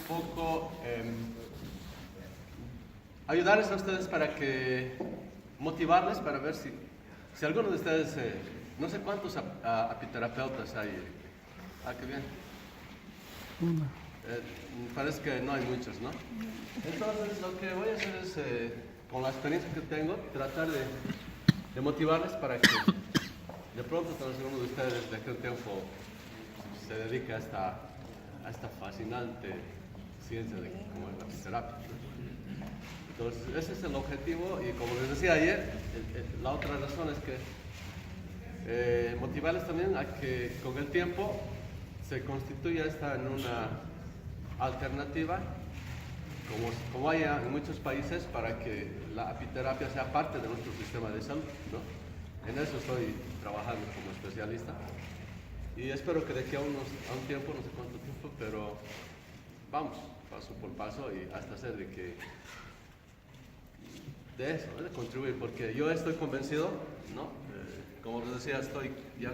poco ayudarles a ustedes para que, motivarles para ver si alguno de ustedes, no sé cuántos apiterapeutas hay. Qué bien. Parece que no hay muchos, ¿no? Entonces lo que voy a hacer es, con la experiencia que tengo, tratar de motivarles para que de pronto tal vez uno de ustedes de aquel tiempo se dedique a esta fascinante ciencia de como es la terapia. Entonces ese es el objetivo, y como les decía ayer, la otra razón es que motivarles también a que con el tiempo se constituya esta en una alternativa, como hay en muchos países, para que la apiterapia sea parte de nuestro sistema de salud, ¿no? En eso estoy trabajando como especialista y espero que de aquí a un tiempo, no sé cuánto tiempo, pero vamos paso por paso y hasta hacer de eso, ¿no? De contribuir, porque yo estoy convencido, ¿no? Como les decía, estoy ya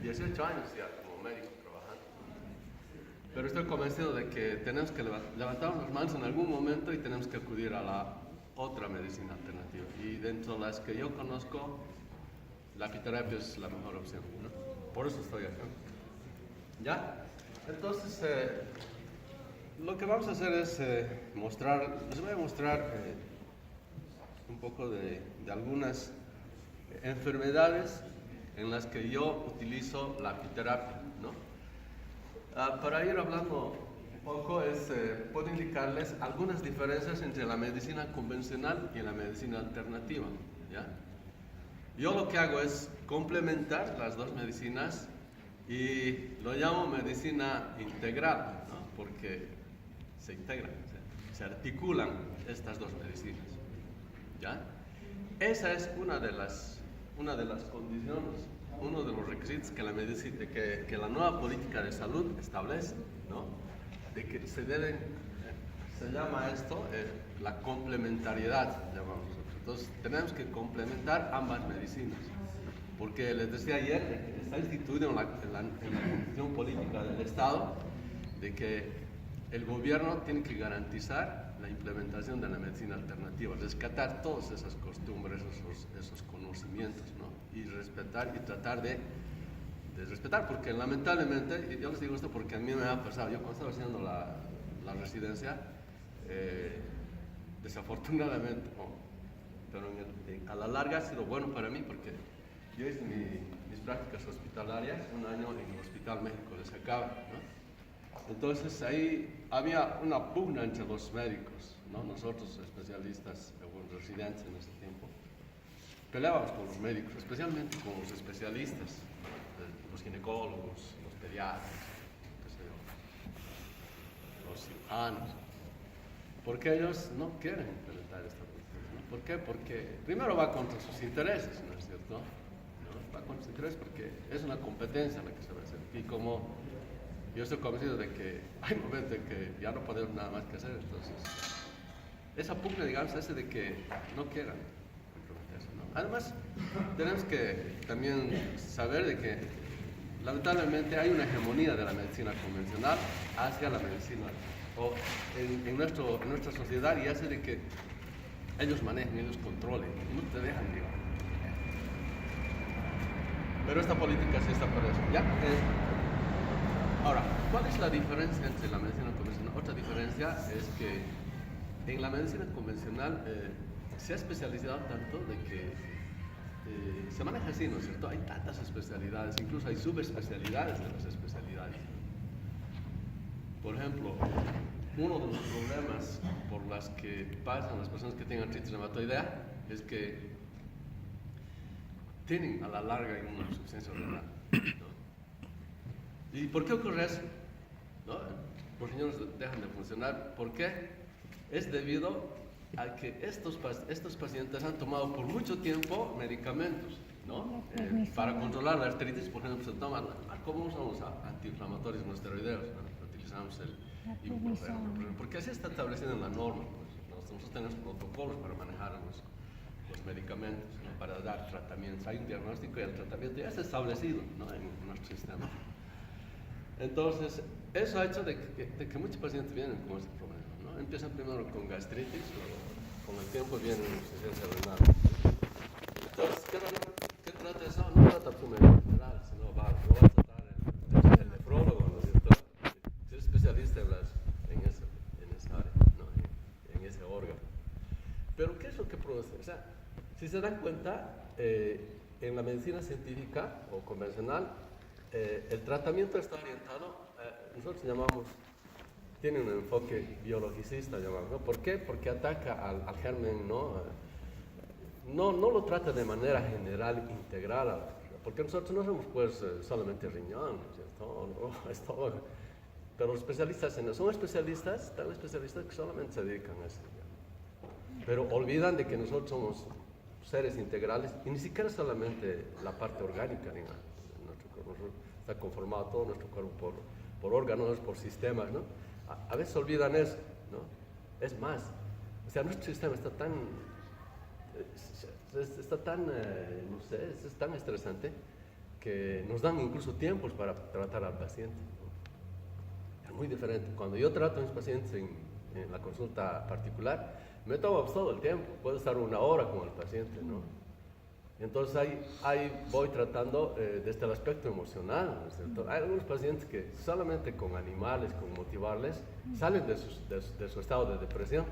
18 años ya como médico trabajando, pero estoy convencido de que tenemos que levantar las manos en algún momento y tenemos que acudir a la otra medicina alternativa, y dentro de las que yo conozco, la apiterapia es la mejor opción, ¿no? Por eso estoy acá. ¿Ya? Entonces, lo que vamos a hacer es les voy a mostrar un poco de algunas enfermedades en las que yo utilizo la apiterapia, ¿no? Para ir hablando un poco, puedo indicarles algunas diferencias entre la medicina convencional y la medicina alternativa, ¿ya? Yo lo que hago es complementar las dos medicinas y lo llamo medicina integral, ¿no? Porque se integran, se articulan estas dos medicinas, ¿ya? Esa es una de las condiciones, uno de los requisitos que que la nueva política de salud establece, ¿no? De que se llama esto la complementariedad, llamamos nosotros. Entonces tenemos que complementar ambas medicinas, porque les decía ayer, está instituido en la Constitución Política del Estado de que el gobierno tiene que garantizar la implementación de la medicina alternativa, rescatar todas esas costumbres, esos conocimientos, ¿no? Y respetar y tratar de respetar, porque lamentablemente, y yo les digo esto porque a mí me ha pasado, yo cuando estaba haciendo la residencia, desafortunadamente, pero a la larga ha sido bueno para mí, porque yo hice mis prácticas hospitalarias un año en el Hospital México de Sacaba, ¿no? Entonces ahí había una pugna entre los médicos, ¿no? Nosotros especialistas, residentes en ese tiempo, peleábamos con los médicos, especialmente con los especialistas, ¿no? Los ginecólogos, los pediatras, qué sé yo, los cirujanos, porque ellos no quieren implementar esta política, ¿no? ¿Por qué? Porque primero va contra sus intereses, ¿no es cierto? ¿No? Va contra sus intereses porque es una competencia la que se va a hacer. Y como yo estoy convencido de que hay momentos en que ya no podemos nada más que hacer, entonces esa pugna, digamos, ese de que no quieran implementarse, ¿no? Además, tenemos que también saber de que lamentablemente hay una hegemonía de la medicina convencional hacia la medicina en nuestra sociedad, y hace de que ellos manejen, ellos controlen, no te dejan llevar. Pero esta política sí está por eso, ¿ya? Ahora, ¿cuál es la diferencia entre la medicina convencional? Otra diferencia es que en la medicina convencional se ha especializado tanto de que se maneja así, ¿no es cierto? Hay tantas especialidades, incluso hay subespecialidades de las especialidades. Por ejemplo, uno de los problemas por los que pasan las personas que tienen artritis reumatoidea es que tienen a la larga una insuficiencia renal, ¿no? ¿Y por qué ocurre eso? ¿No? Los riñones dejan de funcionar. ¿Por qué? Es debido a que estos pacientes han tomado por mucho tiempo medicamentos, ¿no? Para controlar la artritis, por ejemplo, se toman, ¿cómo usamos antiinflamatorios no esteroideos? ¿No? Utilizamos el ibuprofeno, porque así está establecido en la norma, pues. Nosotros tenemos protocolos para manejar los medicamentos, ¿no? Para dar tratamientos. Hay un diagnóstico y el tratamiento ya está establecido, ¿no? En nuestro sistema. Entonces, eso ha hecho de que muchos pacientes vienen con ese problema, ¿no? Empiezan primero con gastritis, luego con el tiempo vienen insuficiencia renal. Entonces, ¿qué trata eso? No trata tu médico general, sino lo va a tratar el nefrólogo, ¿no es cierto? Es especialista en esa área, ¿no? En ese órgano. Pero, ¿qué es lo que produce? O sea, si se dan cuenta, en la medicina científica o convencional, el tratamiento está orientado, nosotros llamamos, tiene un enfoque biologicista, llamamos, ¿no? ¿Por qué? Porque ataca al germen, ¿no? No lo trata de manera general, integral, porque nosotros no somos pues solamente riñón, ¿cierto? No, estómago. Pero los especialistas son especialistas, tan especialistas que solamente se dedican a eso. Pero olvidan de que nosotros somos seres integrales y ni siquiera solamente la parte orgánica, digamos. Nuestro cuerpo está conformado todo nuestro cuerpo por órganos, por sistemas, ¿no? A veces olvidan eso, ¿no? Es más, o sea, nuestro sistema está tan, no sé, es tan estresante que nos dan incluso tiempos para tratar al paciente, ¿no? Es muy diferente. Cuando yo trato a mis pacientes en la consulta particular, me toma todo el tiempo, puedo estar 1 hora con el paciente, ¿no? Entonces ahí voy tratando desde el aspecto emocional, ¿no es cierto? Hay algunos pacientes que solamente con animales, con motivarles, salen de su estado de depresión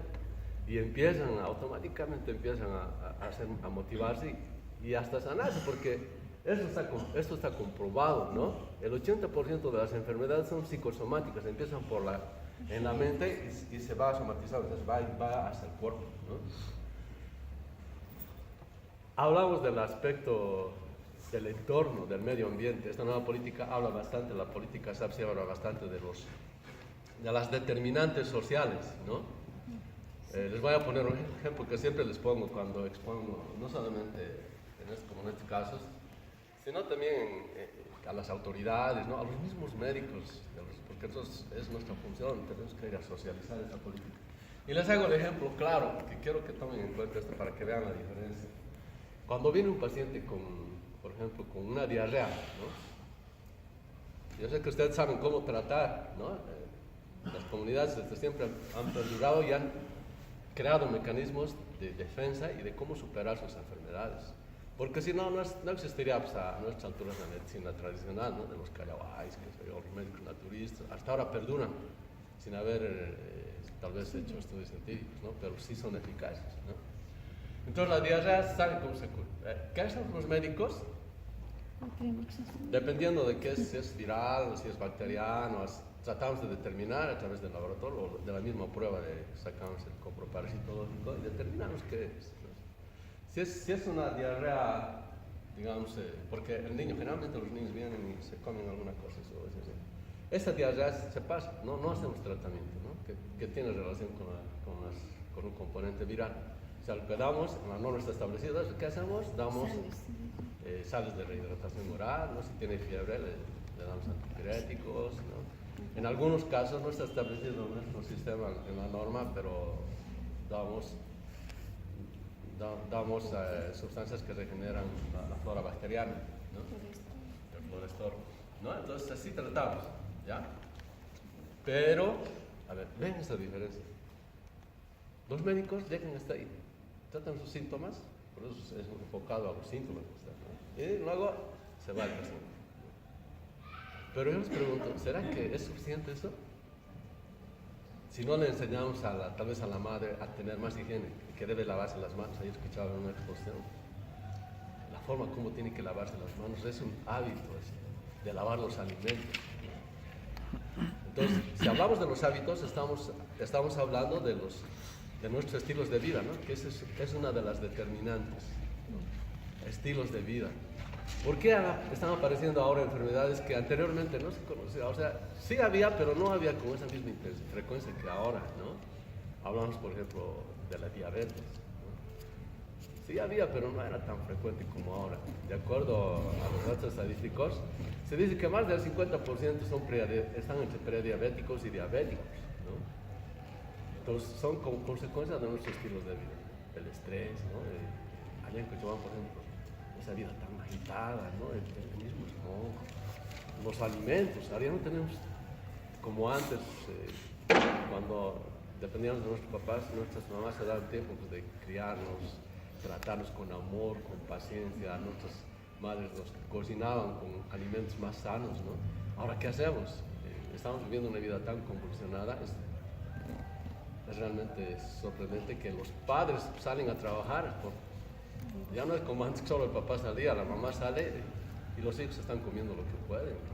y automáticamente empiezan a motivarse y hasta sanarse, porque esto está comprobado, ¿no? El 80% de las enfermedades son psicosomáticas, empiezan en la mente y se va a somatizar, entonces va hacia el cuerpo, ¿no? Hablamos del aspecto del entorno, del medio ambiente. Esta nueva política habla bastante, la política SAPSI habla bastante de las determinantes sociales, ¿no? Les voy a poner un ejemplo que siempre les pongo cuando expongo, no solamente como en este caso, sino también a las autoridades, ¿no? A los mismos médicos, porque eso es nuestra función, tenemos que ir a socializar esa política. Y les hago el ejemplo claro, que quiero que tomen en cuenta esto para que vean la diferencia. Cuando viene un paciente por ejemplo, con una diarrea, ¿no? Yo sé que ustedes saben cómo tratar, ¿no? Las comunidades desde siempre han perdurado y han creado mecanismos de defensa y de cómo superar sus enfermedades. Porque si no, no existiría pues, a nuestras alturas la medicina tradicional, ¿no? De los carabáis, los médicos naturistas, hasta ahora perduran, sin haber tal vez hecho estudios científicos, ¿no? Pero sí son eficaces, ¿no? Entonces la diarrea, ¿saben cómo se cura? ¿Qué hacen los médicos? Dependiendo de si es viral o si es bacteriano, tratamos de determinar a través del laboratorio o de la misma prueba, sacamos el coproparasitológico y determinamos qué es, ¿no? Si es una diarrea, digamos, porque generalmente los niños vienen y se comen alguna cosa, esta diarrea se pasa, no hacemos tratamiento, ¿no? que tiene relación con un componente viral. O sea, lo que damos, la norma está establecida, ¿qué hacemos? Damos sales de rehidratación oral, ¿no? Si tiene fiebre le damos antipiréticos, ¿no? En algunos casos no está establecido nuestro sistema en la norma, pero damos sustancias que regeneran la flora bacteriana, ¿no? El florestor, ¿no? Entonces así tratamos, ¿ya? Pero, a ver, ven esta diferencia. Los médicos llegan hasta ahí, tratan sus síntomas, por eso es enfocado a los síntomas, ¿no? Y luego se va el paciente. Pero yo les pregunto, ¿será que es suficiente eso? Si no le enseñamos tal vez a la madre a tener más higiene, que debe lavarse las manos, ahí escuchaba en una exposición, la forma como tiene que lavarse las manos es un hábito de lavar los alimentos. Entonces, si hablamos de los hábitos, estamos hablando de nuestros estilos de vida, ¿no? Que es una de las determinantes, ¿no? Estilos de vida. ¿Por qué están apareciendo ahora enfermedades que anteriormente no se conocían? O sea, sí había, pero no había con esa misma frecuencia que ahora, ¿no? Hablamos, por ejemplo, de la diabetes, ¿no? Sí había, pero no era tan frecuente como ahora. De acuerdo a los datos estadísticos, se dice que más del 50% están entre prediabéticos y diabéticos, ¿no? Entonces, son como consecuencia de nuestros estilos de vida, el estrés, ¿no? Allá en Cochabamba, por ejemplo, esa vida tan agitada, ¿no? El mismo smog, los alimentos, ahora ya no tenemos como antes, cuando dependíamos de nuestros papás, nuestras mamás se daban tiempo pues, de criarnos, tratarnos con amor, con paciencia. Nuestras madres nos cocinaban con alimentos más sanos, ¿no? Ahora, ¿qué hacemos? Estamos viviendo una vida tan convulsionada. Es realmente sorprendente que los padres salen a trabajar. Ya no es como antes que solo el papá salía, la mamá sale y los hijos están comiendo lo que pueden, ¿no?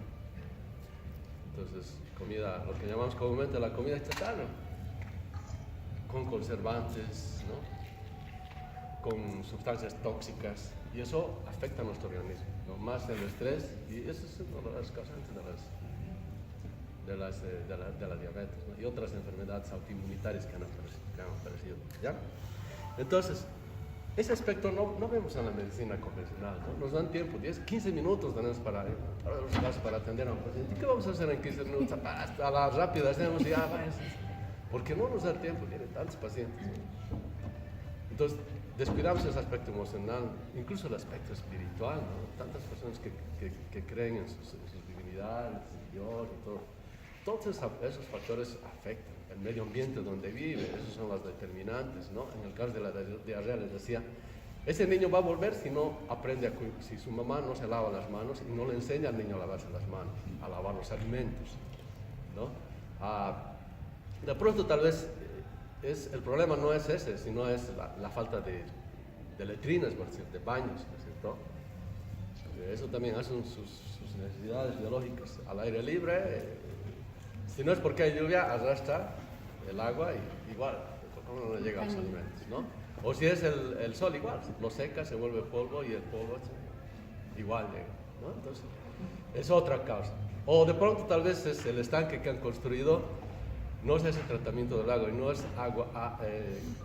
Entonces, comida, lo que llamamos comúnmente la comida chatarra, con conservantes, ¿no? Con sustancias tóxicas, y eso afecta a nuestro organismo, ¿no? Más el estrés, y eso es una de las causantes de la diabetes, ¿no? Y otras enfermedades autoinmunitarias que han aparecido, ¿ya? Entonces, ese aspecto no vemos en la medicina convencional, ¿no? Nos dan tiempo, 10, 15 minutos tenemos para atender a un paciente. ¿Qué vamos a hacer en 15 minutos? A la rápida hacemos y ya, vaya. Porque no nos da tiempo, tienen tantos pacientes, ¿no? Entonces, descuidamos ese aspecto emocional, incluso el aspecto espiritual, ¿no? Tantas personas que creen en sus divinidades, en Dios y todo. Todos esos factores afectan el medio ambiente donde vive, esos son los determinantes, ¿no? En el caso de la diarrea les decía, ese niño va a volver si no aprende si su mamá no se lava las manos y no le enseña al niño a lavarse las manos, a lavar los alimentos, ¿no? De pronto tal vez el problema no es ese, sino es la falta de letrinas, por decir, de baños, ¿no es cierto? Eso también hacen sus necesidades biológicas al aire libre. Si no es porque hay lluvia, arrastra el agua y igual, no le llega a los alimentos, ¿no? O si es el sol, igual, lo seca, se vuelve polvo y el polvo igual llega, ¿no? Entonces, es otra causa. O de pronto tal vez es el estanque que han construido, no es ese tratamiento del agua y no es agua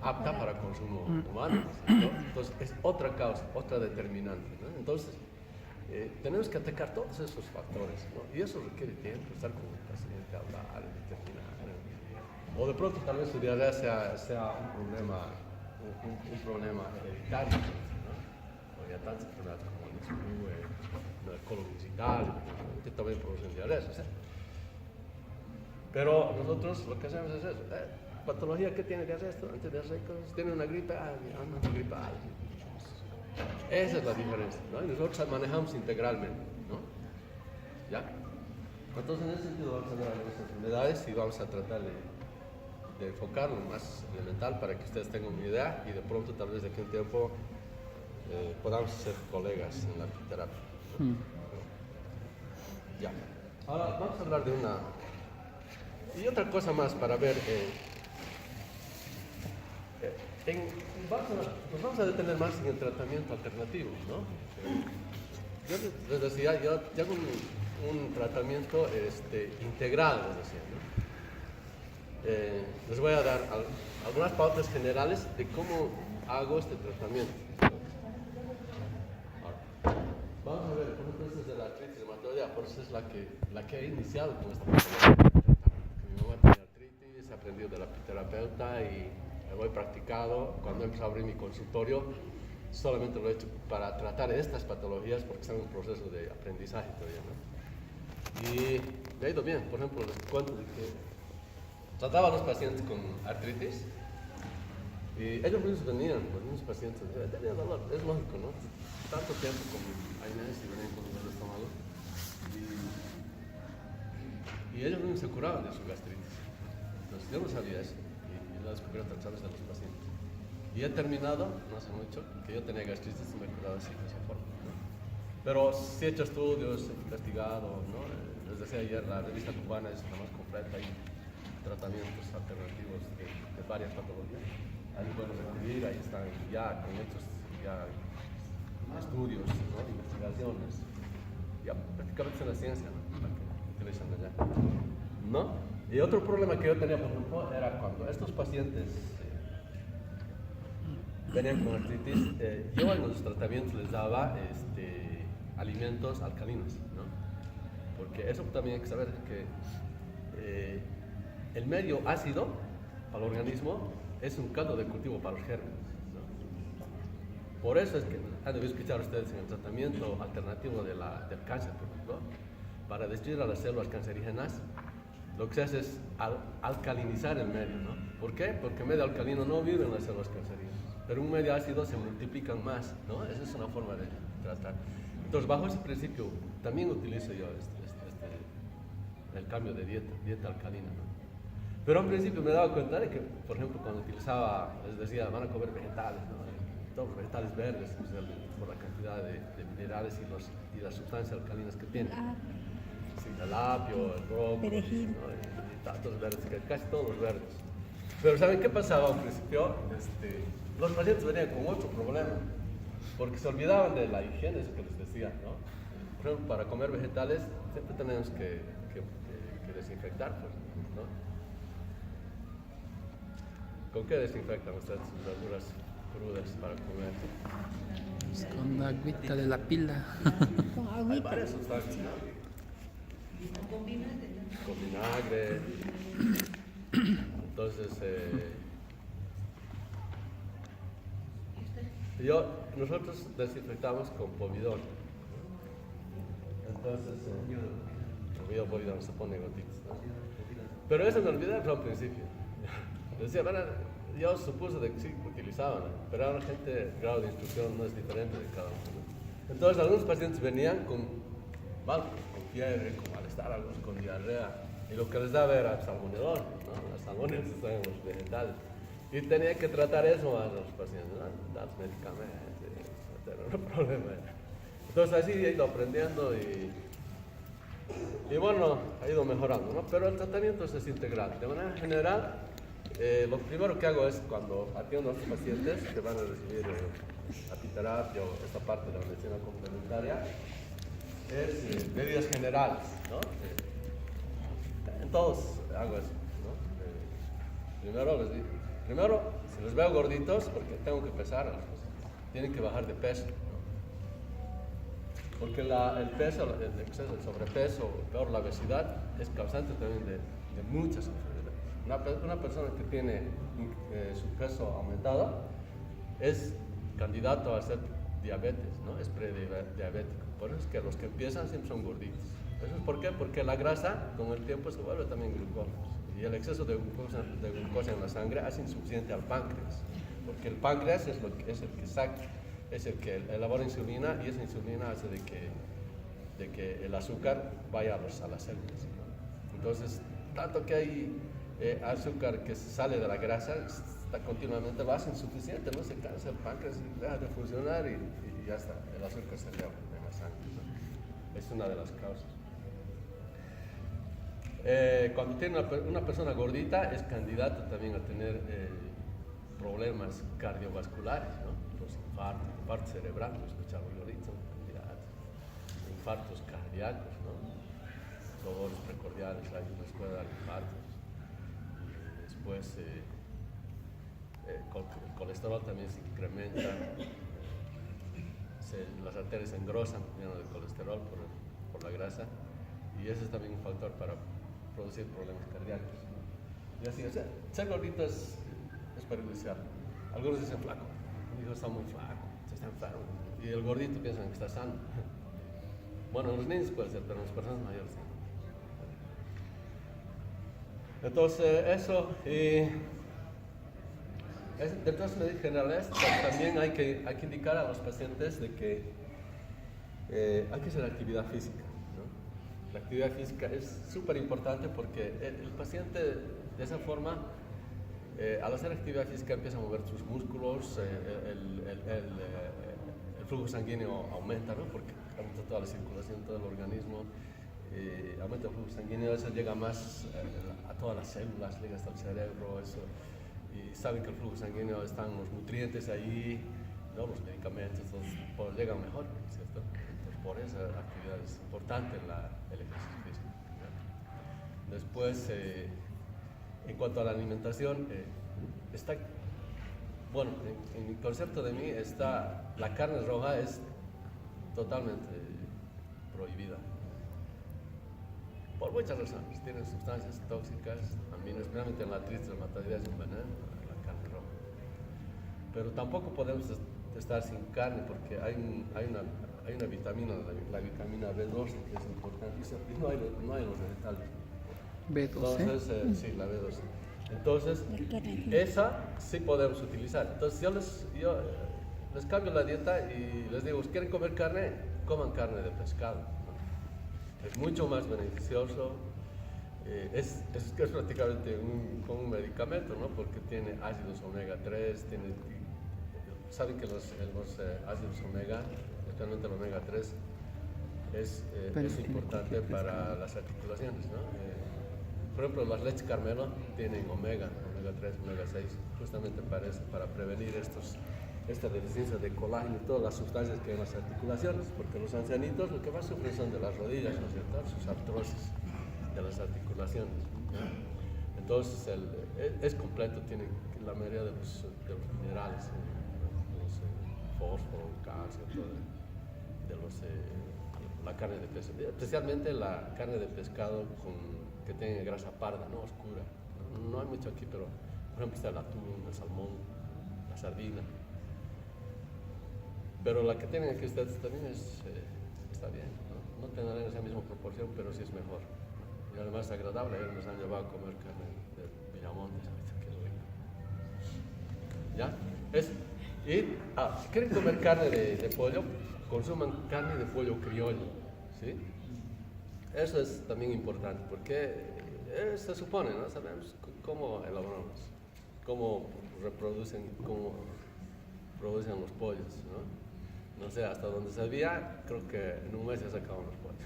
apta para consumo humano, ¿no? Entonces, es otra causa, otra determinante, ¿no? Entonces, tenemos que atacar todos esos factores, ¿no? Y eso requiere tiempo, estar con el paciente, hablar, determinar. O de pronto tal vez su diarrea sea un problema hereditario, ¿no? O ya tantas enfermedades como el colon irritable, que también producen diarrea, ¿sí? Pero nosotros lo que hacemos es eso. Patología que tiene diarrea, antidiarreicos, tiene una gripe, una gripe. Esa es la diferencia, ¿no? Y nosotros manejamos integralmente, ¿no? ¿Ya? Entonces, en ese sentido vamos a ver algunas enfermedades y vamos a tratar de enfocar lo más elemental para que ustedes tengan una idea y de pronto, tal vez de aquí a un tiempo, podamos ser colegas en la terapia, ¿no? Ya. Ahora, vamos a hablar de una... Y otra cosa más para ver... nos vamos a detener más en el tratamiento alternativo, ¿no? Yo les decía, yo hago un tratamiento integral, les decía, ¿no? Les voy a dar algunas pautas generales de cómo hago este tratamiento. Ahora, vamos a ver, por ejemplo, esta es de la artritis reumatoidea, por eso es la que he iniciado con este tratamiento. Mi mamá tenía artritis, he aprendido de la terapeuta y lo he practicado. Cuando empecé a abrir mi consultorio, solamente lo he hecho para tratar estas patologías porque están en un proceso de aprendizaje todavía, ¿no? Y me ha ido bien. Por ejemplo, les cuento de que trataba a los pacientes con artritis y ellos mismos venían, los mismos pacientes, tenían dolor, es lógico, ¿no? Tanto tiempo como Inés y venían con dolor de estómago y ellos mismos se curaban de su gastritis. Entonces yo no sabía eso. Lo descubrí a través de los pacientes. Y he terminado, no hace mucho, que yo tenía gastritis y me he curado así, de esa forma, ¿no? Pero sí he hecho estudios, he investigado, ¿no? Les decía ayer, la revista cubana es la más completa y tratamientos alternativos de varias patologías. Ahí pueden recurrir, ahí están ya con hechos, ya estudios, ¿no? Investigaciones. Ya prácticamente es la ciencia, ¿no? La que utilizan allá, ¿no? Y otro problema que yo tenía, por ejemplo, era cuando estos pacientes venían con artritis, yo en los tratamientos les daba alimentos alcalinos, ¿no? Porque eso también hay que saber que el medio ácido para el organismo es un caldo de cultivo para los gérmenes, ¿no? Por eso es que han debido escuchar ustedes en el tratamiento alternativo del cáncer, por ejemplo, para destruir a las células cancerígenas, lo que se hace es alcalinizar el medio, ¿no? ¿Por qué? Porque el medio alcalino no vive en las selvas cancerígenas, pero un medio ácido se multiplican más, ¿no? Esa es una forma de tratar. Entonces, bajo ese principio, también utilizo yo el cambio de dieta alcalina, ¿no? Pero al principio me daba cuenta de que, por ejemplo, cuando utilizaba, les decía, van a comer vegetales, ¿no? Todos los vegetales verdes, pues, por la cantidad de minerales y las sustancias alcalinas que tienen. Sí, el apio, el brócoli, perejil, ¿no? Y tantos verdes, casi todos los verdes. Pero ¿saben qué pasaba al principio? Los pacientes venían con otro problema, porque se olvidaban de la higiene, eso que les decía, ¿no? Por ejemplo, para comer vegetales siempre tenemos que desinfectar, pues, ¿no? ¿Con qué desinfectan ustedes sus verduras crudas para comer? Pues con la agüita de la pila. con Hay agüita. varias sustancias, ¿no? Con vinagre. Entonces, nosotros desinfectamos con povidón. Entonces, povidón se pone gotitas, ¿no? Pero eso me olvidé al principio. Decía, bueno, yo supuse de que sí utilizaban, ¿no? Pero ahora gente, el grado de instrucción no es diferente de cada uno, ¿no? Entonces, algunos pacientes venían con fiebre, con malestar, algunos con diarrea, y lo que les daba era salmonelón, ¿no? Las salmonelas están en los vegetales. Y tenía que tratar eso a los pacientes, ¿no? Dar medicamentos, no problema. Entonces así he ido aprendiendo y bueno, ha ido mejorando, ¿no? Pero el tratamiento es integral. De manera general, lo primero que hago es cuando atiendo a los pacientes que van a recibir apiterapia o esta parte de la medicina complementaria, es medidas generales, ¿no? En todos hago eso, ¿no? Primero, si los veo gorditos, porque tengo que pesar, tienen que bajar de peso, ¿no? Porque el peso, el exceso, el sobrepeso, peor la obesidad, es causante también de muchas enfermedades. Una persona que tiene su peso aumentado es candidato a ser diabetes, ¿no? Es prediabético. Por eso es que los que empiezan siempre son gorditos. ¿Eso es por qué? Porque la grasa con el tiempo se vuelve también glucosa. Y el exceso de glucosa en la sangre hace insuficiente al páncreas. Porque el páncreas es el que elabora insulina, y esa insulina hace de que el azúcar vaya a las células, ¿no? Entonces, tanto que hay azúcar que sale de la grasa, está continuamente, lo hace insuficiente, no se cansa el páncreas, deja de funcionar y ya está, el azúcar se eleva en la sangre, ¿no? Es una de las causas. Cuando tiene una persona gordita es candidata también a tener problemas cardiovasculares, ¿no? Los infartos cerebrales, lo escuchamos ahorita, infartos cardíacos, ¿no? Dolores precordiales, hay una escuela de infartos. Después el colesterol también se incrementa, las arterias se engrosan lleno de colesterol por la grasa, y ese es también un factor para producir problemas cardíacos, ¿no? Y así, o sea, ser gordito es perjudicial. Algunos dicen flaco, mi hijo está muy flaco, se está enfermo, y el gordito piensan que está sano. Bueno, en los niños puede ser, pero en las personas mayores no. Entonces, eso, dentro de las medidas generales, también hay que indicar a los pacientes de que hay que hacer actividad física, ¿no? La actividad física es súper importante porque el paciente, de esa forma, al hacer actividad física empieza a mover sus músculos, el flujo sanguíneo aumenta, ¿no? Porque aumenta toda la circulación, todo el organismo, aumenta el flujo sanguíneo, eso llega más a todas las células, llega hasta el cerebro, eso, y saben que el flujo sanguíneo están los nutrientes ahí, ¿no? Los medicamentos, pues llegan mejor, ¿cierto? Entonces, por esa actividad es importante el ejercicio físico, ¿no? Después, en cuanto a la alimentación, bueno, en mi concepto de mí la carne roja es totalmente prohibida. Por muchas razones, tienen sustancias tóxicas, especialmente en la artritis reumatoidea es un veneno, la carne roja. Pero tampoco podemos estar sin carne porque hay una vitamina, la vitamina B12, que es importante, y no hay en los vegetales. B12. Entonces, sí, la B12. Entonces, esa sí podemos utilizar. Entonces, yo les cambio la dieta y les digo, si quieren comer carne, coman carne de pescado, ¿no? Es mucho más beneficioso. Es prácticamente como un medicamento, ¿no? Porque tiene ácidos omega 3, saben que los ácidos omega, especialmente el omega 3, es importante para las articulaciones, ¿no? Por ejemplo, las leches Carmelo tienen omega 3, omega 6, justamente para prevenir esta deficiencia de colágeno y todas las sustancias que hay en las articulaciones, porque los ancianitos lo que más sufren son de las rodillas, ¿no es cierto? Sus artrosis de las articulaciones, ¿no? Entonces, es completo, tiene la mayoría de los minerales, fósforo, calcio, todo, la carne de pescado, especialmente la carne de pescado que tiene grasa parda, ¿no? Oscura. No hay mucho aquí, pero por ejemplo está el atún, el salmón, la sardina. Pero la que tienen aquí ustedes también está bien, ¿no? No tendrán esa misma proporción, pero sí es mejor, ¿no? Y además es agradable. Ellos nos han llevado a comer carne de Villamontes, qué rico. ¿Ya? Si quieren comer carne de pollo, consuman carne de pollo criollo, ¿sí? Eso es también importante, porque se supone, ¿no? Sabemos cómo elaboramos, cómo producen los pollos, ¿no? No sé, hasta donde sabía, creo que en un mes ya sacaban los pollos,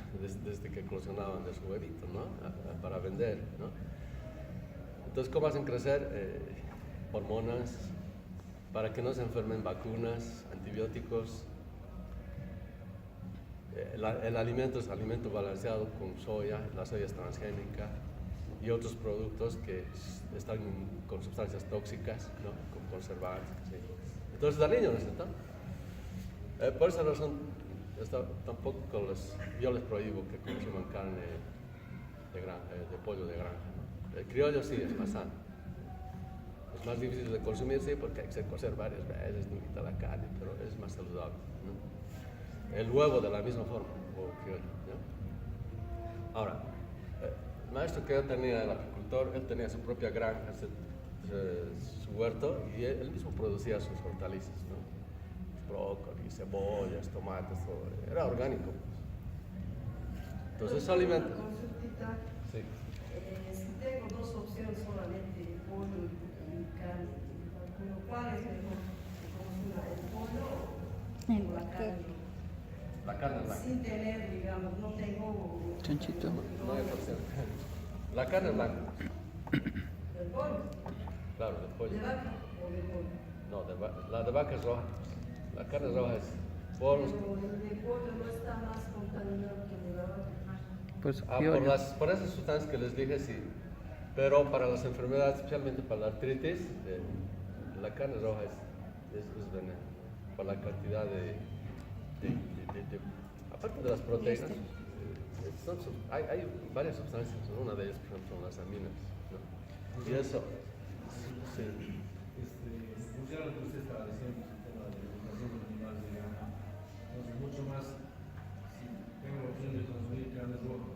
desde que eclosionaban de su huevito, ¿no? Para vender, ¿no? Entonces, ¿cómo hacen crecer? Hormonas, para que no se enfermen, vacunas, antibióticos. El alimento es alimento balanceado con soya, la soya es transgénica y otros productos que están con sustancias tóxicas, ¿no? Con conservantes, ¿sí? Entonces, da niños, ¿no es cierto? Por esa razón, tampoco yo les prohíbo que consuman carne de pollo de granja, ¿no? El criollo sí es más sano. Es más difícil de consumir, sí, porque hay que cocer varias veces, no quita la carne, pero es más saludable, ¿no? El huevo de la misma forma, huevo criollo, ¿no? Ahora, el maestro que yo tenía, el apicultor, él tenía su propia granja, su huerto, y él mismo producía sus hortalizas, ¿no? Brócoli, cebollas, tomates, todo. Era orgánico. Entonces, alimento. Sí. Si tengo dos opciones solamente, pollo y carne, ¿cuál es mejor? ¿El pollo o la carne? La carne blanca. Sin tener, digamos, no tengo... Chanchito. No hay opción. La carne blanca. ¿El pollo? Claro, de pollo. ¿De vaca o de pollo? No, la de vaca es roja. La carne roja es por... Pero el de pollo no está más contaminado que el de la vaca. Pues por criollo. por esas sustancias que les dije, sí. Pero para las enfermedades, especialmente para la artritis, la carne roja es veneno, ¿no? Por la cantidad aparte de las proteínas, hay varias sustancias, ¿no? Una de ellas, por ejemplo, son las aminas, ¿no? Y eso, sí. Ya lo que usted estaba diciendo, el tema de la alimentación de animales de granja, entonces mucho más, si tengo la opción de consumir carne roja,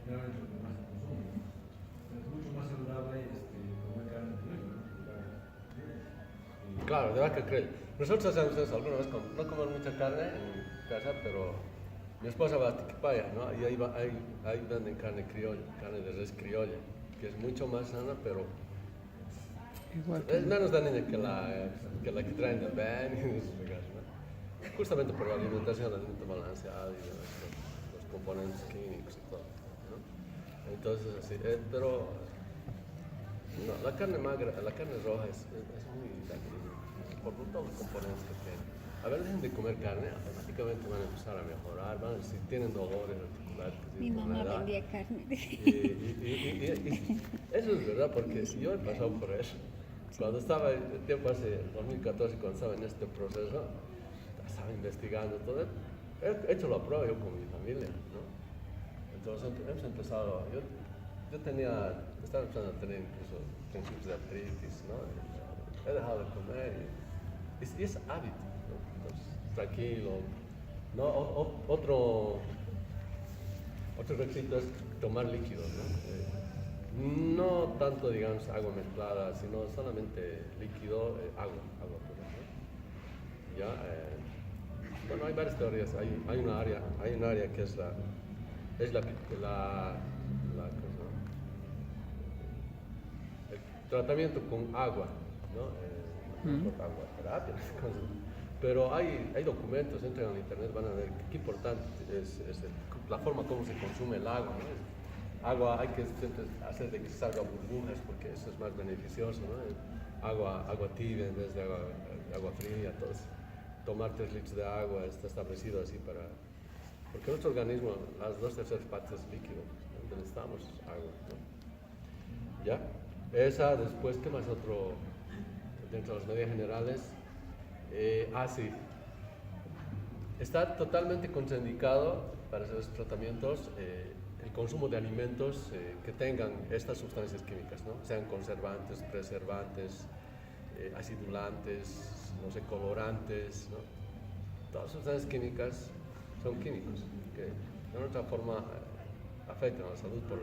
generalmente lo que más se consume, es mucho más saludable comer carne de pollo, ¿no? Claro, de vaca creo. Nosotros hacemos eso alguna vez, no comemos mucha carne en casa, pero mi esposa va a Tiquipaya, ¿no? Y ahí venden carne criolla, carne de res criolla, que es mucho más sana, pero Igual es que menos dañina que la que traen del Ben y de esos lugares, ¿no? Justamente por la alimentación, el alimento balanceado y los componentes químicos y todo, ¿no? Entonces, así, pero no, la carne roja es muy dañina por todos los componentes que tiene. A ver, dejen de comer carne, automáticamente van a empezar a mejorar, si tienen dolores articulares. Mi mamá vendía carne. Y eso es verdad, porque yo he pasado por eso. Cuando estaba, el tiempo hace 2014, cuando estaba en este proceso, estaba investigando todo. He hecho la prueba yo con mi familia, ¿no? Entonces hemos empezado, yo estaba empezando a tener incluso principios de artritis, ¿no? He dejado de comer y es hábito, ¿no? Entonces, tranquilo. ¿No? Otro requisito es tomar líquidos, no tanto, digamos, agua mezclada, sino solamente líquido, agua pura, ¿no? Ya, bueno, hay varias teorías. Hay una área que es la ¿cómo se llama? El tratamiento con agua, ¿no? Agua terapia, cosas. Pero hay documentos, entran en internet, van a ver qué importante es la forma como se consume el agua, ¿no? Agua hay que siempre hacer de que salga burbujas porque eso es más beneficioso, ¿no? Agua tibia en vez de agua fría, todo eso. Tomar 3 litros de agua está establecido así porque nuestro organismo, las 2/3 partes es líquido, ¿no? Necesitamos agua, ¿no? ¿Ya? Esa, después, ¿qué más otro? Dentro de las medidas generales, sí. Está totalmente contraindicado para esos tratamientos el consumo de alimentos que tengan estas sustancias químicas, ¿no? Sean conservantes, preservantes, acidulantes, no sé, colorantes, ¿no? Todas las sustancias químicas son químicos que de otra forma afectan a la salud por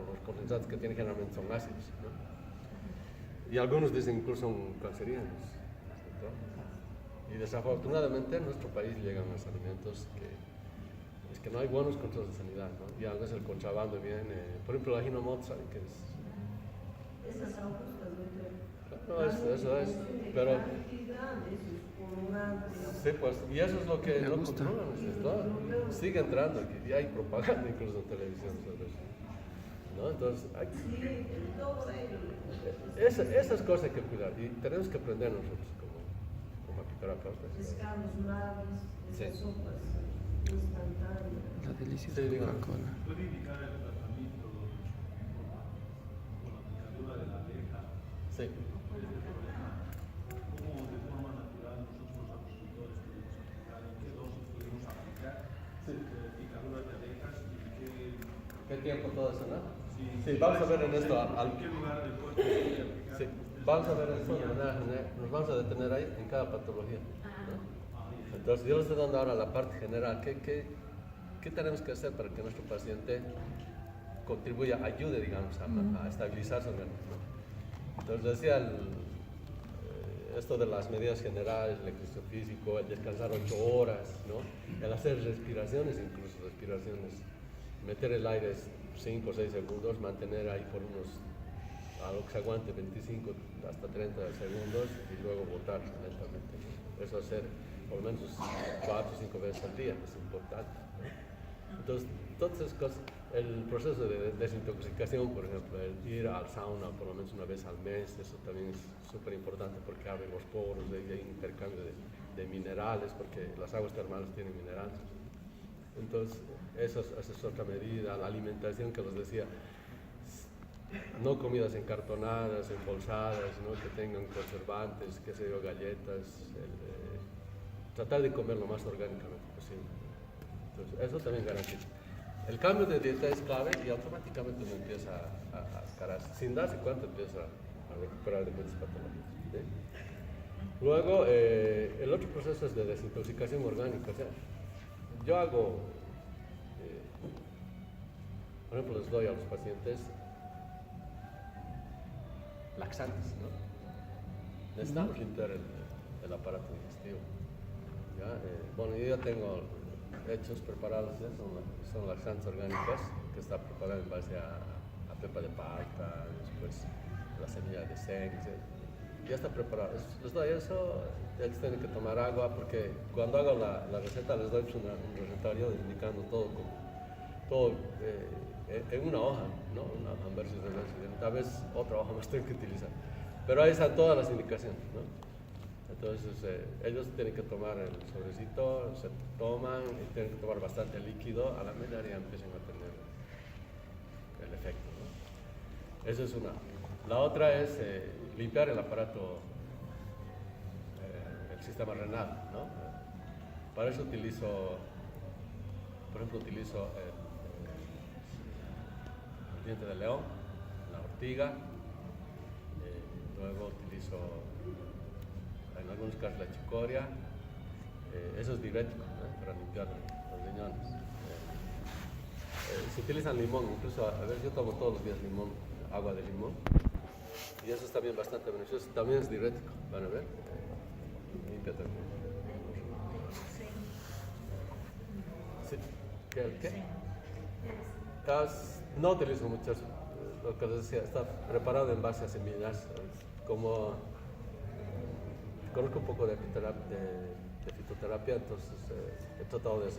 los concentrados que tienen, generalmente son ácidos, ¿no? Y algunos dicen incluso son cancerígenos, ¿no? Y desafortunadamente en nuestro país llegan los alimentos que no hay buenos controles de sanidad, ¿no? Y a veces el contrabando viene, por ejemplo, la Hinomoto, ¿saben qué es? Esas agujas, No, eso es, pero... Sí, pues, y eso es lo que no controlan, sigue entrando, y hay propaganda incluso en televisión sobre eso, ¿no? Entonces, esas cosas hay que cuidar, y tenemos que aprender nosotros como apicultores. Pescados, naves, esas sopas instantáneas. La deliciosa Sí, dígame. Coca-Cola. ¿Puede indicar el tratamiento con la picadura de la abeja? Sí. ¿Cómo de forma natural nosotros los apicultores podemos aplicar? ¿En qué dosis podemos aplicar picaduras de abejas? ¿Qué tiempo todo eso, no? Sí, vamos a ver en esto. ¿En qué lugar del cuerpo se puede aplicar? Sí, vamos a ver esto de manera general. Nos vamos a detener ahí en cada patología, ¿no? Entonces, yo les estoy dando ahora la parte general. ¿Qué tenemos que hacer para que nuestro paciente contribuya, ayude, digamos, a estabilizar su organismo? Entonces, decía esto de las medidas generales, el ejercicio físico, el descansar 8 horas, ¿no? El hacer respiraciones, incluso respiraciones, meter el aire 5 o 6 segundos, mantener ahí por a lo que se aguante 25 hasta 30 segundos y luego botar lentamente, ¿no? Eso hacer por lo menos 4 o 5 veces al día, es importante, ¿no? Entonces, todas esas cosas, el proceso de desintoxicación, por ejemplo, el ir al sauna por lo menos una vez al mes, eso también es súper importante porque abre los poros, y hay intercambio de minerales, porque las aguas termales tienen minerales. Entonces, esa es otra medida. La alimentación que les decía, no comidas encartonadas, embolsadas, ¿no? Que tengan conservantes, qué sé yo, galletas, tratar de comer lo más orgánicamente posible. Entonces, eso también garantiza. El cambio de dieta es clave y automáticamente uno empieza a cararse, sin darse cuenta empieza a recuperar de muchas patologías, ¿sí? Luego, el otro proceso es de desintoxicación orgánica. O sea, yo hago, por ejemplo, les doy a los pacientes laxantes, ¿no? Necesitamos limpiar el aparato digestivo, ¿ya? Bueno, yo ya tengo hechos, preparados, ya son laxantes orgánicos, que está preparado en base a pepa de palta, después la semilla de senc, ya está preparado. Les doy eso, ellos tienen que tomar agua, porque cuando hago la receta les doy un recetario indicando todo en una hoja, ¿no? Una versus tal vez otra hoja más tengo que utilizar, pero ahí están todas las indicaciones, ¿no? Entonces ellos tienen que tomar el sobrecito, se toman y tienen que tomar bastante líquido, a la media hora empiezan a tener el efecto, ¿no? Esa es una. La otra es limpiar el aparato, el sistema renal, ¿no? Para eso utilizo, por ejemplo, el diente de león, la ortiga, luego utilizo en algunos casos la chicoria, eso es diurético, ¿no? Para limpiar los riñones. se utiliza limón, incluso, a ver, yo tomo todos los días limón, agua de limón, y eso es también bastante beneficioso, también es diurético, van a ver, límpiate. Sí. ¿Qué? No utilizo mucho eso, lo que les decía, está preparado en base a semillas, como conozco un poco de fitoterapia, entonces he tratado de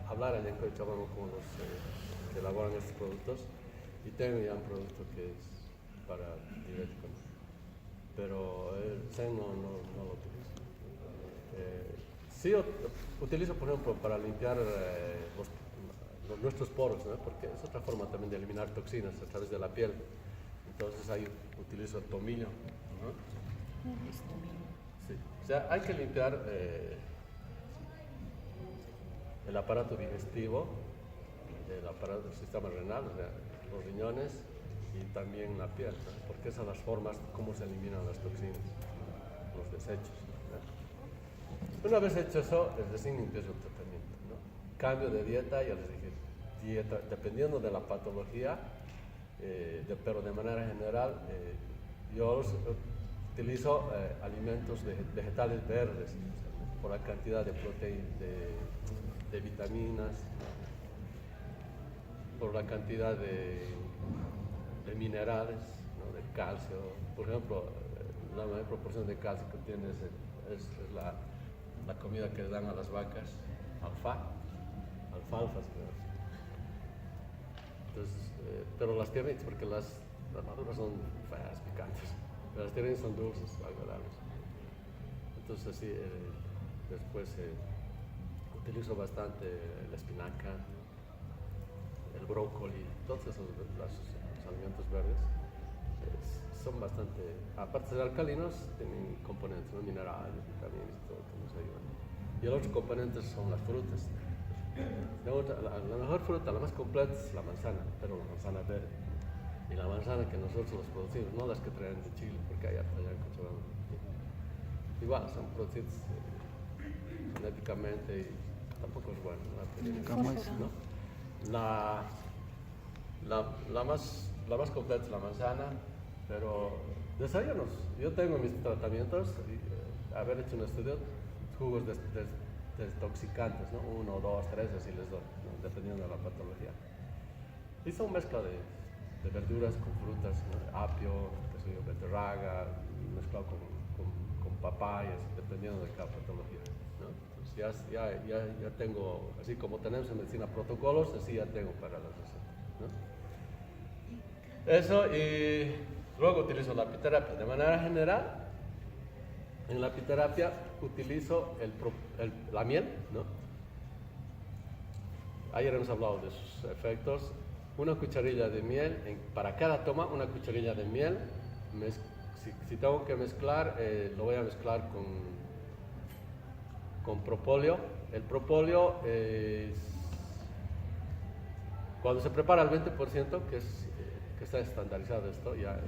hablar en lengua de chabamo con los que elaboran estos productos, y tengo ya un producto que es para diurético, ¿no? Pero el Zen no lo utilizo. Sí utilizo, por ejemplo, para limpiar nuestros poros, ¿no? Porque es otra forma también de eliminar toxinas a través de la piel. Entonces ahí utilizo el tomillo, ¿no? Sí. O sea, hay que limpiar el aparato digestivo, el sistema renal, o sea, los riñones y también la piel, ¿no? Porque esas son las formas como se eliminan las toxinas, los desechos, ¿no? Una vez hecho eso, recién empiezo el tratamiento, ¿no? Cambio de dieta, ya les dije, dieta dependiendo de la patología, pero de manera general yo utilizo alimentos vegetales verdes por la cantidad de proteínas, de vitaminas, por la cantidad de minerales, ¿no? De calcio. Por ejemplo, la mayor proporción de calcio que tiene es la comida que dan a las vacas, alfalfas. Entonces, pero las tiernitas, porque las maduras son feas, picantes, pero las tiernitas son dulces, agradables. Entonces, sí, después utilizo bastante la espinaca, el brócoli, todos esos los alimentos verdes son bastante, aparte de alcalinos, tienen componentes, ¿no? Minerales, vitaminas, todo que nos ayudan. Y el otro componente son las frutas. La mejor fruta, la más completa es la manzana, pero la manzana verde. Y la manzana que nosotros los producimos, no las que traen de Chile, porque hay allá en Cochabamba. Igual, son producidos genéticamente y tampoco es bueno, ¿no? ¿Cómo es? ¿No? La más completa es la manzana, pero desayunos. Yo tengo mis tratamientos, y, haber hecho un estudio, jugos desintoxicantes, ¿no? 1, 2, 3, así les doy, ¿no? Dependiendo de la patología. Y son mezcla de verduras con frutas, ¿no? Apio, beterraga, mezclado con papayas, dependiendo de cada patología, ¿no? Entonces ya tengo, así como tenemos en medicina protocolos, así ya tengo para las recetas, ¿no? Eso, y luego utilizo la apiterapia. De manera general, en la apiterapia utilizo la miel, ¿no? Ayer hemos hablado de sus efectos. Una cucharilla de miel, para cada toma, una cucharilla de miel. Si tengo que mezclar, lo voy a mezclar con propóleo. El propóleo es, cuando se prepara al 20%, que está estandarizado esto, ya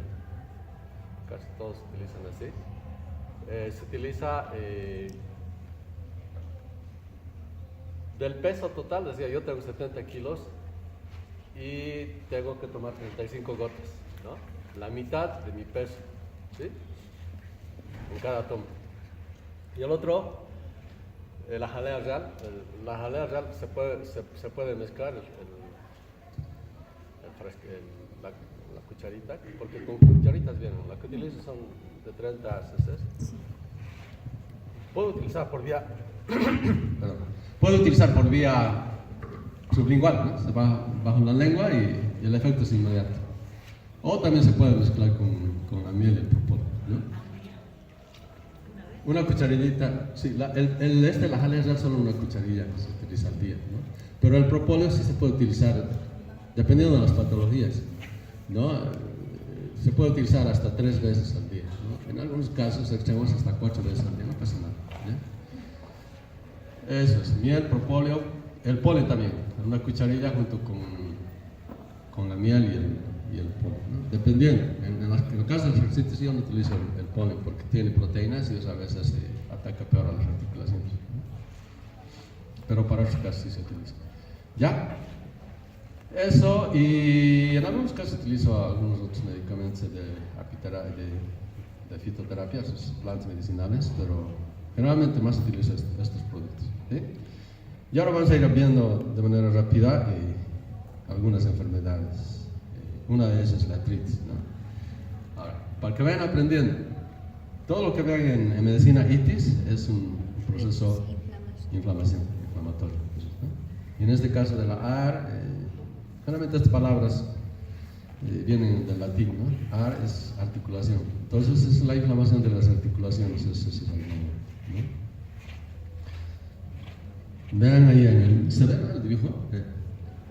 casi todos utilizan así. Se utiliza del peso total, decía, yo tengo 70 kilos y tengo que tomar 35 gotas, ¿no? La mitad de mi peso, ¿sí? En cada toma. Y el otro, la jalea real. La jalea real se puede mezclar la cucharita, porque con cucharitas vienen. La que utilizo son de 30 cc. Puedo utilizar por vía sublingual, ¿no? Se va bajo la lengua y el efecto es inmediato. O también se puede mezclar con la miel y el propóleo, ¿no? Una cucharillita, sí, la jalea real solo una cucharilla que se utiliza al día, ¿no? Pero el propóleo sí se puede utilizar dependiendo de las patologías, ¿no? Se puede utilizar hasta 3 veces al día, ¿no? En algunos casos echamos hasta 4 veces al día, no pasa nada, ¿ya? Eso es, miel, propóleo, el polen también, una cucharilla junto con la miel y el polen, ¿no? Dependiendo, en el caso del ejercicio yo no utilizo el polen porque tiene proteínas y eso a veces ataca peor a las articulaciones, ¿no? Pero para otros casos sí se utiliza. ¿Ya? Eso, y en algunos casos utilizo algunos otros medicamentos de fitoterapia, sus plantas medicinales, pero generalmente más utilizo estos productos. ¿Sí? Y ahora vamos a ir viendo de manera rápida algunas enfermedades. Una de ellas es la artritis, ¿no? Ahora, para que vayan aprendiendo, todo lo que vean en medicina itis es un proceso inflamatorio. ¿No? Y en este caso de la AR, generalmente estas palabras vienen del latín, ¿no? AR es articulación. Entonces es la inflamación de las articulaciones, ese es el nombre, ¿no? Vean ahí ¿se ve el dibujo?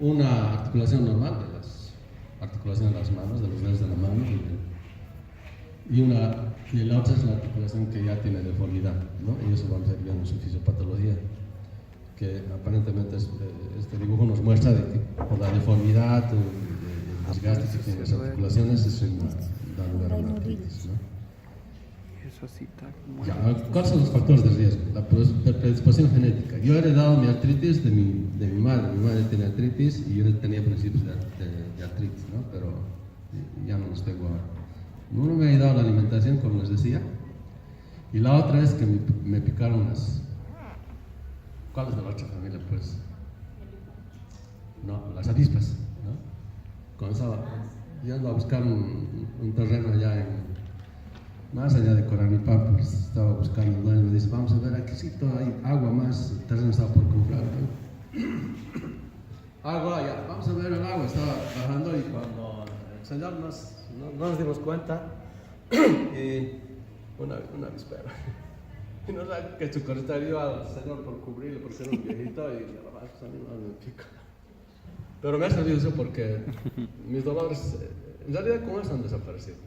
Una articulación normal de las articulaciones de las manos, de los dedos de la mano, y la otra es la articulación que ya tiene deformidad, ¿no? Y eso vamos a ir viendo en su fisiopatología, que aparentemente este dibujo nos muestra de que por la deformidad o el desgaste que tienen las articulaciones es da lugar a una artritis, ¿no? Eso sí está como... Ya, ¿cuáles son los factores de riesgo? La predisposición genética. Yo he heredado mi artritis de mi madre. Mi madre tenía artritis y yo tenía principios de artritis, ¿no? Pero ya no los tengo ahora. Uno me ha ayudado la alimentación, como les decía, y la otra es que me picaron las... ¿Cuál es de la otra familia, pues? No, las avispas, ¿no? Cuando estaba yendo a buscar un terreno allá más allá de Coranipá, pues estaba buscando el dueño, me dice, vamos a ver, aquí sí hay agua más, el terreno estaba por comprar, ¿no? Agua, ya, vamos a ver el agua, estaba bajando y cuando el señor no nos dimos cuenta, y una avispera. Y no sé qué chocolate dio al señor por cubrirlo, porque era un viejito y pues a mí no me pica. Pero me ha servido eso porque mis dolores, en realidad con eso han desaparecido.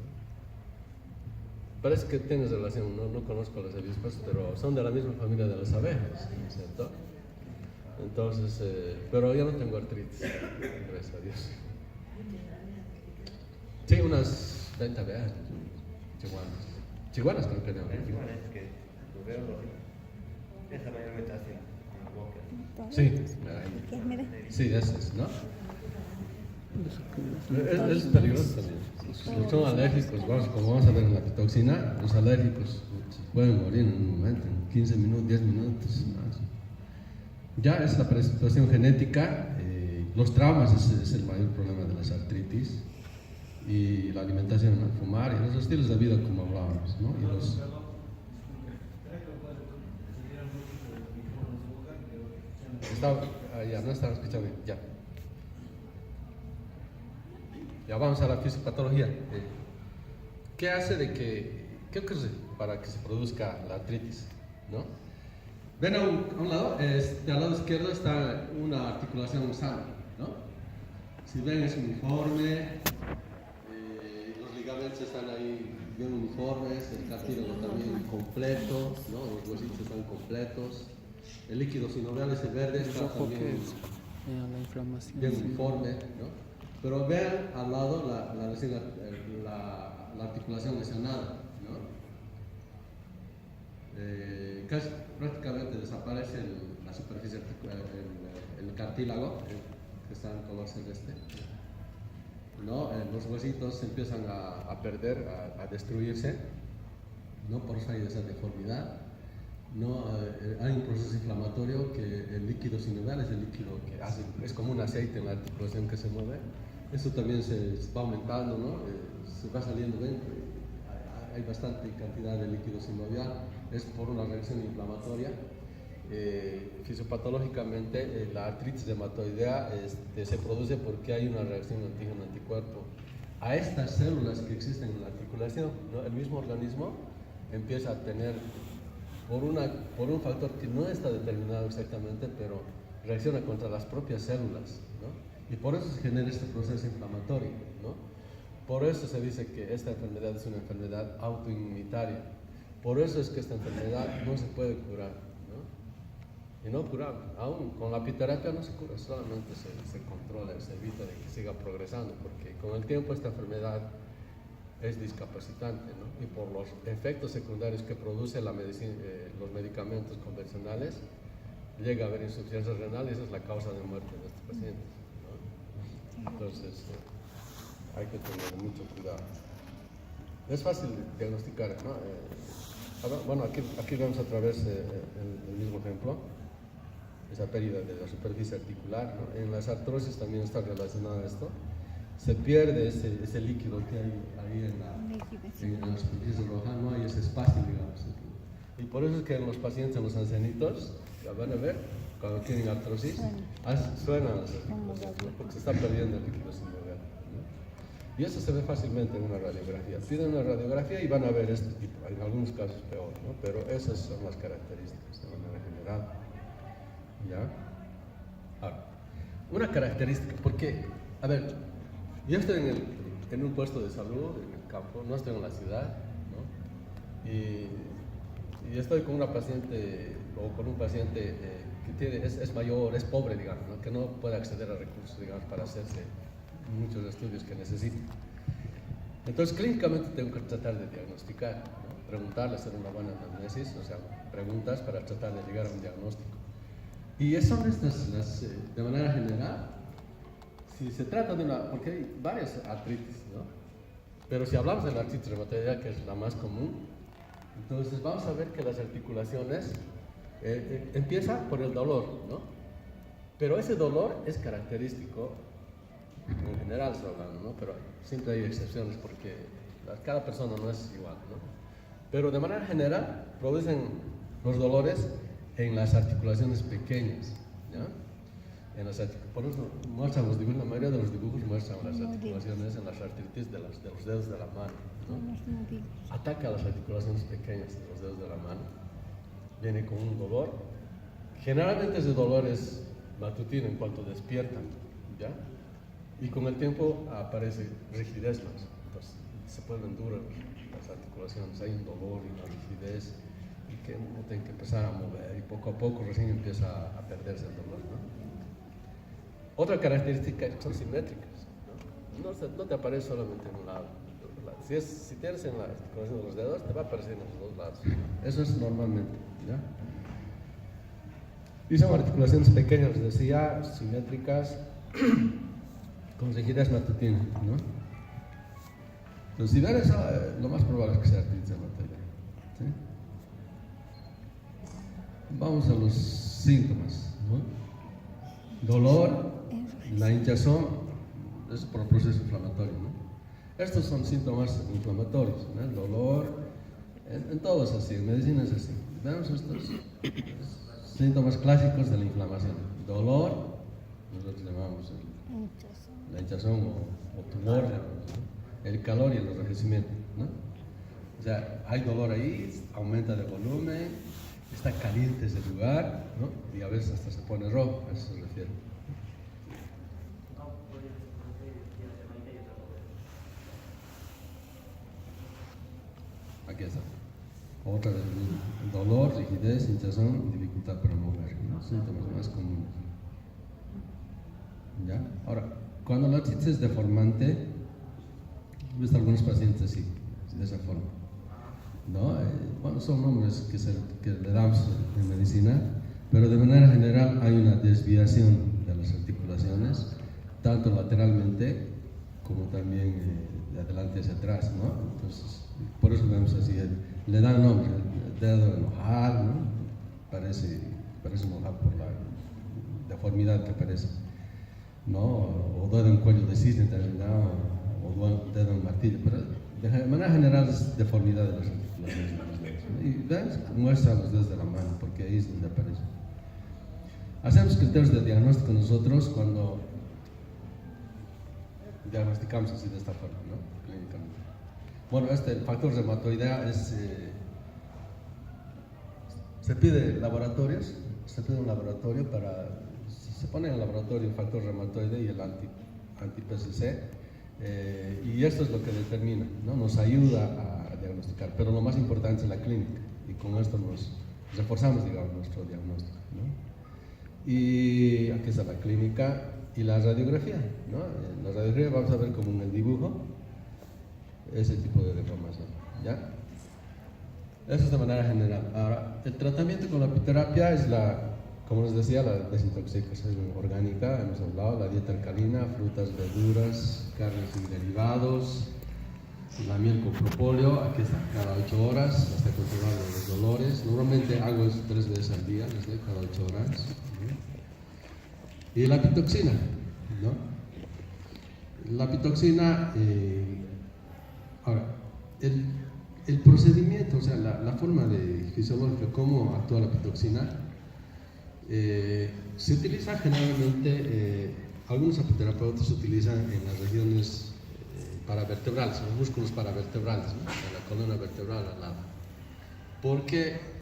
Parece que tienes relación, no conozco las avispas, pero son de la misma familia de las abejas, ¿no es cierto? Entonces, pero yo no tengo artritis, gracias a Dios. Sí, unas 20 abejas, chihuahuas. Chihuahuas creo que no. Chihuahuas que lo veo, esa mayormente hacia la boca. Sí, Mira. sí, ese es, ¿no? Es peligroso también. Son alérgicos, como vamos a ver en la pitoxina, los alérgicos pueden morir en un momento, en 15 minutos, 10 minutos más. Ya es la predisposición genética, los traumas es el mayor problema de las artritis, y la alimentación, ¿no? Fumar y los estilos de vida como hablábamos, ¿no? Y los... ya no estaba escuchando, ya. Ya vamos a la fisiopatología. ¿Qué hace qué ocurre para que se produzca la artritis? ¿No? Ven a un lado, al lado izquierdo está una articulación sana, ¿no? Si ven es uniforme, los ligamentos están ahí bien uniformes, el cartílago también completo, ¿no? Los huesitos están completos, el líquido sinovial ese verde está también la inflamación. bien uniforme, ¿no? Pero vean al lado la articulación lesionada, ¿no? Casi prácticamente desaparece la superficie, el cartílago, que está en color celeste, ¿no? Los huesitos empiezan a perder, a destruirse, ¿no? Por eso hay esa deformidad, ¿no? Hay un proceso inflamatorio que el líquido sinovial es el líquido que es como un aceite en la articulación que se mueve. Eso también se va aumentando, ¿no? Se va saliendo dentro. Hay bastante cantidad de líquido sinovial. Es por una reacción inflamatoria. Fisiopatológicamente, la artritis reumatoidea se produce porque hay una reacción antígeno-anticuerpo a estas células que existen en la articulación, ¿no? El mismo organismo empieza a tener, por un factor que no está determinado exactamente, pero reacciona contra las propias células, ¿no? Y por eso se genera este proceso inflamatorio, ¿no? Por eso se dice que esta enfermedad es una enfermedad autoinmunitaria. Por eso es que esta enfermedad no se puede curar, ¿no? Y no curable. Aún con la apiterapia no se cura, solamente se controla y se evita de que siga progresando, porque con el tiempo esta enfermedad es discapacitante, ¿no? Y por los efectos secundarios que produce la medicina, los medicamentos convencionales, llega a haber insuficiencia renal y esa es la causa de muerte de estos pacientes, ¿no? Entonces, hay que tener mucho cuidado. Es fácil diagnosticar, ¿no? Bueno, aquí vemos otra vez el mismo ejemplo, esa pérdida de la superficie articular, ¿no? En las artrosis también está relacionado a esto. Se pierde ese líquido que hay ahí en la superficie roja, no hay ese espacio, digamos. Y por eso es que en los pacientes, en los ancianitos, ya van a ver, cuando tienen artrosis, suenan las articulaciones, ¿no? Porque se está perdiendo el líquido sin mover, ¿no? Y eso se ve fácilmente en una radiografía. Piden una radiografía y van a ver este tipo, en algunos casos peor, ¿no? Pero esas son las características de manera general. ¿Ya? Ahora, una característica, porque, a ver, yo estoy en un puesto de salud, en el campo, no estoy en la ciudad, ¿no? Y estoy con una paciente, o con un paciente que es mayor, es pobre, digamos, ¿no? Que no puede acceder a recursos, digamos, para hacerse muchos estudios que necesita. Entonces, clínicamente tengo que tratar de diagnosticar, ¿no? Preguntarle, hacer una buena anamnesis, o sea, preguntas para tratar de llegar a un diagnóstico. Y son estas las, de manera general, si se trata de una, porque hay varias artritis, ¿no? Pero si hablamos de la artritis reumatoidea, que es la más común, entonces vamos a ver que las articulaciones empieza por el dolor, ¿no? Pero ese dolor es característico, en general estoy hablando, ¿no? Pero siempre hay excepciones porque cada persona no es igual, ¿no? Pero de manera general producen los dolores en las articulaciones pequeñas, ¿ya? Por eso muestran los dibujos, la mayoría de los dibujos muestran las articulaciones en las artritis de los dedos de la mano, ¿no? Ataca las articulaciones pequeñas de los dedos de la mano, viene con un dolor. Generalmente ese dolor es matutino en cuanto despiertan, ¿ya? Y con el tiempo aparece rigidez más, entonces se ponen duras las articulaciones, hay un dolor y una rigidez y que uno tiene que empezar a mover y poco a poco recién empieza a perderse el dolor, ¿no? Otra característica es que son simétricas, ¿no? No te aparece solamente en un lado. Si tienes en la articulación de los dedos, te va a aparecer en los dos lados. Eso es normalmente, ¿ya? Y son articulaciones pequeñas, les decía, simétricas, con rigidez matutina, ¿no? Entonces, si ven eso, lo más probable es que sea artritis reumatoidea, ¿sí? Vamos a los síntomas, ¿no? Dolor, la hinchazón, es por el proceso inflamatorio, ¿no? Estos son síntomas inflamatorios, ¿no? El dolor, en todo es así, en medicina es así. Vemos estos síntomas clásicos de la inflamación. Dolor, nosotros llamamos la hinchazón o tumor, ¿no? El calor y el enrojecimiento, ¿no? O sea, hay dolor ahí, aumenta de volumen, está caliente ese lugar, ¿no? Y a veces hasta se pone rojo, a eso se refiere. Aquí está. Otra vez, dolor, rigidez, hinchazón, dificultad para mover, ¿no? Síntomas más comunes. ¿Ya? Ahora, cuando la artritis es deformante, he visto algunos pacientes así, de esa forma, ¿no? Bueno, son nombres que le damos en medicina, pero de manera general hay una desviación de las articulaciones, tanto lateralmente como también de adelante hacia atrás, ¿no? Entonces, por eso vemos así, le dan nombre, el dedo enojado, ¿no? Parece enojado por la deformidad que parece, ¿no? O dedo en cuello de cisne también, ¿no? O dedo en martillo, pero de manera general es deformidad de las articulaciones de los dedos, ¿no? Y ves, muestra los dedos de la mano, porque ahí es donde aparece. Hacemos criterios de diagnóstico nosotros cuando diagnosticamos así de esta forma, ¿no? Clínicamente. Bueno, el factor reumatoidea es, se pide laboratorios, se pide un laboratorio para, se pone en el laboratorio el factor reumatoide y el anti-PCC, y esto es lo que determina, ¿no? Nos ayuda a diagnosticar, pero lo más importante es la clínica, y con esto nos reforzamos, digamos, nuestro diagnóstico, ¿no? Y aquí está la clínica y la radiografía, ¿no? En la radiografía vamos a ver como en el dibujo ese tipo de deformación, ¿ya? Eso es de manera general. Ahora, el tratamiento con la apiterapia es Como les decía, la desintoxicación orgánica, hemos hablado, la dieta alcalina, frutas, verduras, carnes y derivados, la miel con propóleo, aquí está cada 8 horas, hasta controlar los dolores. Normalmente hago eso 3 veces al día, desde cada 8 horas. ¿No? Y la pitoxina, ¿no? La pitoxina, ahora, el procedimiento, o sea, la forma fisiológica, cómo actúa la pitoxina, se utiliza generalmente, algunos apoterapeutas utilizan en las regiones paravertebrales, los músculos paravertebrales, ¿no? De la columna vertebral al lado. Porque